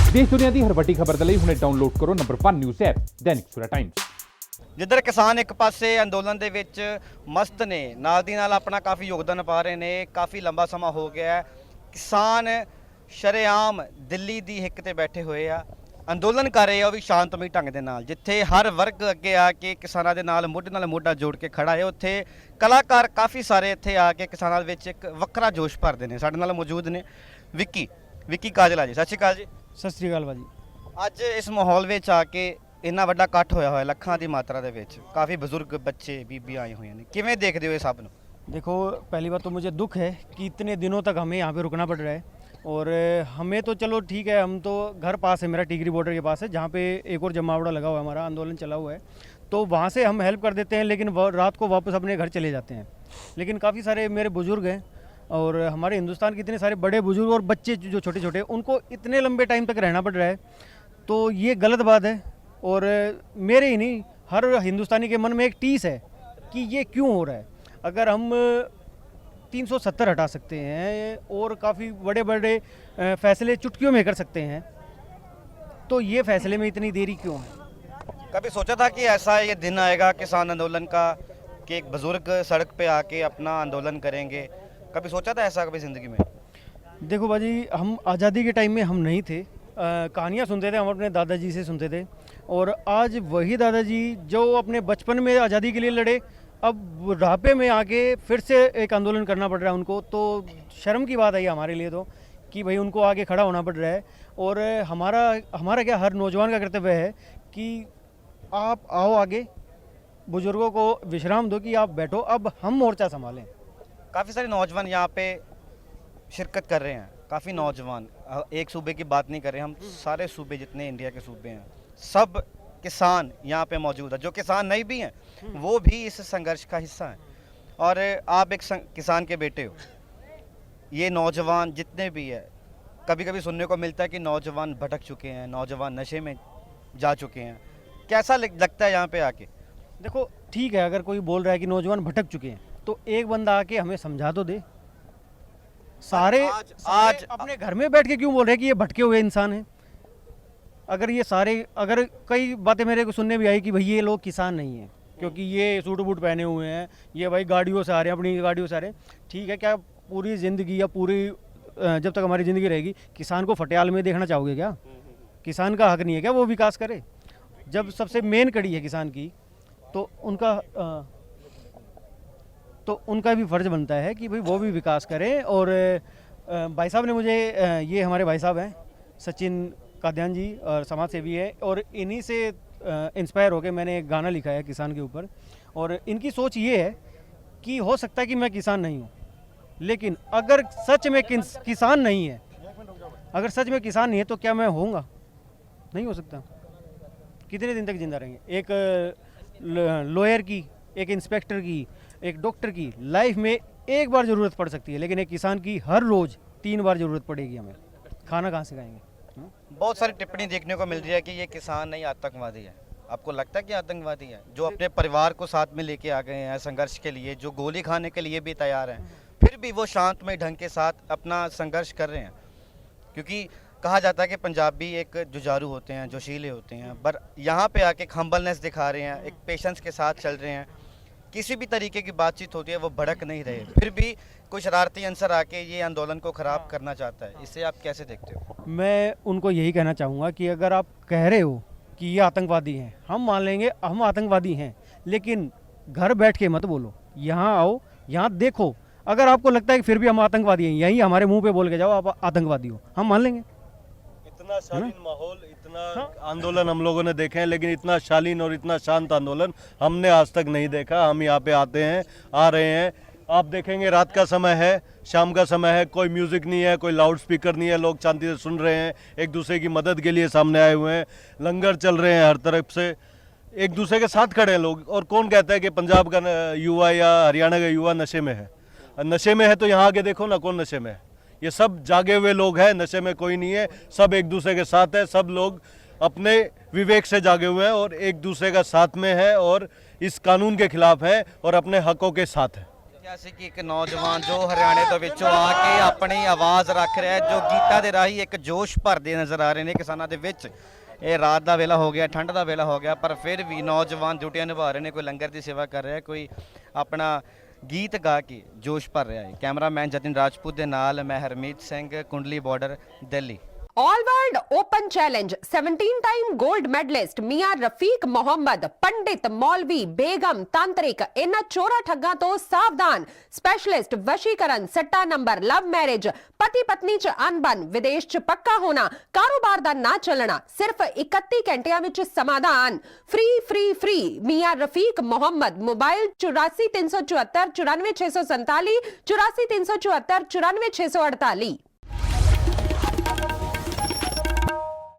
देश दुनिया की हर ਵੱਡੀ खबर ਦੇ ਲਈ ਹੁਣੇ ਡਾਊਨਲੋਡ ਕਰੋ number 1 news app Dainik Savera Times. ਜਿੱਧਰ ਕਿਸਾਨ ਇੱਕ ਪਾਸੇ ਅੰਦੋਲਨ ਦੇ ਵਿੱਚ ਮਸਤ ਨੇ, ਨਾਲ ਦੀ ਨਾਲ ਆਪਣਾ ਕਾਫੀ ਯੋਗਦਾਨ ਪਾ ਰਹੇ ਨੇ। ਕਾਫੀ ਲੰਬਾ ਸਮਾਂ ਹੋ ਗਿਆ ਹੈ, ਕਿਸਾਨ ਸ਼ਰੇਆਮ ਦਿੱਲੀ ਦੀ ਹਿੱਕ ਤੇ ਬੈਠੇ ਹੋਏ ਆ, ਅੰਦੋਲਨ ਕਰ ਰਹੇ ਆ, ਉਹ ਵੀ ਸ਼ਾਂਤਮਈ ਢੰਗ ਦੇ ਨਾਲ। ਜਿੱਥੇ ਹਰ ਵਰਗ ਅੱਗੇ ਆ ਕੇ ਕਿਸਾਨਾਂ ਦੇ ਨਾਲ ਮੋਢਾ ਜੋੜ ਕੇ ਖੜਾ ਹੈ, ਉੱਥੇ ਕਲਾਕਾਰ ਕਾਫੀ ਸਾਰੇ ਇੱਥੇ ਆ ਕੇ ਕਿਸਾਨਾਂ ਦੇ ਵਿੱਚ ਇੱਕ ਵੱਖਰਾ ਜੋਸ਼ ਭਰਦੇ ਨੇ। ਸਾਡੇ ਨਾਲ ਮੌਜੂਦ ਨੇ ਵਿੱਕੀ ਕਾਜਲਾ ਜੀ। ਸਤਿ ਸ਼੍ਰੀ ਅਕਾਲ ਜੀ। ਸਤਿ ਸ੍ਰੀ ਅਕਾਲ ਭਾਜੀ। ਅੱਜ ਇਸ ਮਾਹੌਲ ਵਿੱਚ ਆ ਕੇ ਇੰਨਾ ਵੱਡਾ ਇਕੱਠ ਹੋਇਆ ਲੱਖਾਂ ਦੀ ਮਾਤਰਾ ਦੇ ਵਿੱਚ, ਕਾਫੀ ਬਜ਼ੁਰਗ ਬੱਚੇ ਬੀਬੀਆਂ ਆਏ ਹੋਏ ਨੇ, ਕਿਵੇਂ ਦੇਖਦੇ ਹੋ ਇਹ ਸਭ ਨੂੰ? देखो, पहली बात तो मुझे दुख है कि इतने दिनों तक हमें यहाँ पे रुकना पड़ रहा है। और हमें तो चलो ठीक है, हम तो घर पास है, मेरा टिकरी बॉर्डर के पास है, जहाँ पे एक और जमावड़ा लगा हुआ है, हमारा आंदोलन चला हुआ है, तो वहाँ से हम हेल्प कर देते हैं, लेकिन रात को वापस अपने घर चले जाते हैं। लेकिन काफ़ी सारे मेरे बुज़ुर्ग हैं और हमारे हिंदुस्तान के इतने सारे बड़े बुज़ुर्ग और बच्चे जो छोटे छोटे, उनको इतने लंबे टाइम तक रहना पड़ रहा है, तो ये गलत बात है। और मेरे ही नहीं, हर हिंदुस्तानी के मन में एक टीस है कि ये क्यों हो रहा है। अगर हम 370 हटा सकते हैं और काफ़ी बड़े बड़े फैसले चुटकियों में कर सकते हैं, तो ये फैसले में इतनी देरी क्यों है? कभी सोचा था कि ऐसा ये दिन आएगा किसान आंदोलन का कि एक बुजुर्ग सड़क पे आके अपना आंदोलन करेंगे? कभी सोचा था ऐसा कभी ज़िंदगी में? देखो भाजी, हम आज़ादी के टाइम में हम नहीं थे, कहानियाँ सुनते थे, हम अपने दादाजी से सुनते थे। और आज वही दादाजी जो अपने बचपन में आज़ादी के लिए लड़े, अब बुढ़ापे में आके फिर से एक आंदोलन करना पड़ रहा है उनको। तो शर्म की बात है ये हमारे लिए तो, कि भाई उनको आगे खड़ा होना पड़ रहा है। और हमारा क्या, हर नौजवान का कर्तव्य है कि आप आओ आगे, बुज़ुर्गों को विश्राम दो कि आप बैठो, अब हम मोर्चा संभालें। काफ़ी सारे नौजवान यहाँ पे शिरकत कर रहे हैं, काफ़ी नौजवान। एक सूबे की बात नहीं कर रहे हम, सारे सूबे जितने इंडिया के सूबे हैं, सब किसान यहाँ पे मौजूद है। जो किसान नहीं भी हैं वो भी इस संघर्ष का हिस्सा हैं। और आप एक किसान के बेटे हो, ये नौजवान जितने भी है, कभी कभी सुनने को मिलता है कि नौजवान भटक चुके हैं, नौजवान नशे में जा चुके हैं। कैसा लगता है यहाँ पे आके? देखो ठीक है, अगर कोई बोल रहा है कि नौजवान भटक चुके हैं, तो एक बंदा आके हमें समझा तो दे। सारे आज अपने घर में बैठ के क्यों बोल रहे हैं कि ये भटके हुए इंसान हैं? अगर कई बातें मेरे को सुनने भी आई कि भाई ये लोग किसान नहीं हैं, क्योंकि ये सूट बूट पहने हुए हैं, ये भाई गाड़ियों से आ रहे हैं, अपनी गाड़ियों से आ रहे हैं। ठीक है, क्या पूरी ज़िंदगी या पूरी जब तक हमारी ज़िंदगी रहेगी किसान को फटियाल में देखना चाहोगे क्या? किसान का हक नहीं है क्या वो विकास करे? जब सबसे मेन कड़ी है किसान की, तो उनका भी फ़र्ज़ बनता है कि भाई वो भी विकास करें। और भाई साहब ने मुझे, ये हमारे भाई साहब हैं सचिन काद्यान जी, और समाज सेवी है, और इन्हीं से इंस्पायर होकर मैंने एक गाना लिखा है किसान के ऊपर। और इनकी सोच ये है कि हो सकता है कि मैं किसान नहीं हूँ, लेकिन अगर सच में किसान नहीं है, अगर सच में किसान नहीं है, तो क्या मैं होऊंगा? नहीं हो सकता। कितने दिन तक जिंदा रहेंगे? एक लॉयर की, एक इंस्पेक्टर की, एक डॉक्टर की लाइफ में एक बार ज़रूरत पड़ सकती है, लेकिन एक किसान की हर रोज़ 3 बार ज़रूरत पड़ेगी। हमें खाना कहाँ से खाएंगे? बहुत सारी टिप्पणी देखने को मिल रही है कि ये किसान नहीं आतंकवादी है। आपको लगता है कि आतंकवादी है? जो अपने परिवार को साथ में लेके आ गए हैं संघर्ष के लिए, जो गोली खाने के लिए भी तैयार हैं, फिर भी वो शांतमय ढंग के साथ अपना संघर्ष कर रहे हैं। क्योंकि कहा जाता है कि पंजाबी एक जुझारू होते हैं, जोशीले होते हैं, पर यहाँ पे आके एक हम्बलनेस दिखा रहे हैं, एक पेशेंस के साथ चल रहे हैं। किसी भी तरीके की बातचीत होती है वो भड़क नहीं रहे, फिर भी कोई शरारती अंसर आके ये आंदोलन को ख़राब करना चाहता है। इसे आप कैसे देखते हो? मैं उनको यही कहना चाहूँगा कि अगर आप कह रहे हो कि ये आतंकवादी हैं, हम मान लेंगे हम आतंकवादी हैं, लेकिन घर बैठ के मत बोलो, यहाँ आओ, यहाँ देखो। अगर आपको लगता है कि फिर भी हम आतंकवादी हैं, यहीं हमारे मुंह पे बोल के जाओ आप आतंकवादी हो, हम मान लेंगे। इतना शालीन माहौल, इतना आंदोलन हम लोगों ने देखे हैं, लेकिन इतना शालीन और इतना शांत आंदोलन हमने आज तक नहीं देखा। हम यहाँ पे आते हैं, आ रहे हैं, आप देखेंगे रात का समय है, शाम का समय है, कोई म्यूज़िक नहीं है, कोई लाउड स्पीकर नहीं है, लोग शांति से सुन रहे हैं, एक दूसरे की मदद के लिए सामने आए हुए हैं, लंगर चल रहे हैं, हर तरफ से एक दूसरे के साथ खड़े हैं लोग। और कौन कहता है कि पंजाब का युवा या हरियाणा का युवा नशे में है? नशे में है तो यहाँ आके देखो ना, कौन नशे में है? ये सब जागे हुए लोग हैं, नशे में कोई नहीं है, सब एक दूसरे के साथ है, सब लोग अपने विवेक से जागे हुए हैं और एक दूसरे का साथ में है और इस कानून के खिलाफ है और अपने हकों के साथ है। ਦੇਖਿਆ ਸੀ ਕਿ ਇੱਕ ਨੌਜਵਾਨ ਜੋ ਹਰਿਆਣੇ ਤੋਂ ਵਿੱਚੋਂ ਆ ਕੇ ਆਪਣੀ ਆਵਾਜ਼ ਰੱਖ ਰਿਹਾ ਹੈ, ਜੋ ਗੀਤਾਂ ਦੇ ਰਾਹੀਂ ਇੱਕ ਜੋਸ਼ ਭਰਦੇ ਨਜ਼ਰ ਆ ਰਹੇ ਨੇ ਕਿਸਾਨਾਂ ਦੇ ਵਿੱਚ। ਇਹ ਰਾਤ ਦਾ ਵੇਲਾ ਹੋ ਗਿਆ, ਠੰਡ ਦਾ ਵੇਲਾ ਹੋ ਗਿਆ, ਪਰ ਫਿਰ ਵੀ ਨੌਜਵਾਨ ਡਿਊਟੀਆਂ ਨਿਭਾ ਰਹੇ ਨੇ। ਕੋਈ ਲੰਗਰ ਦੀ ਸੇਵਾ ਕਰ ਰਿਹਾ, ਕੋਈ ਆਪਣਾ ਗੀਤ ਗਾ ਕੇ ਜੋਸ਼ ਭਰ ਰਿਹਾ ਹੈ। ਕੈਮਰਾਮੈਨ ਜਤਿਨ ਰਾਜਪੂਤ ਦੇ ਨਾਲ ਮੈਂ Harmeet Singh, Kundli border, Delhi. All world open challenge 17 time gold medalist मियां रफीक मोहम्मद, पंडित, मौलवी, बेगम, तांत्रिक, इन्हां चोरा ठग्गां तो सावधान। स्पेशलिस्ट वशीकरण, सट्टा नंबर, लव मैरिज, पति पत्नी च अनबन, विदेश च पक्का होना, कारोबार दा ना चलना, सिर्फ 31 घंटियां विच समाधान। फ्री फ्री फ्री मियां रफीक मोहम्मद। मोबाइल 84 374 94 647, 84 374 94 648।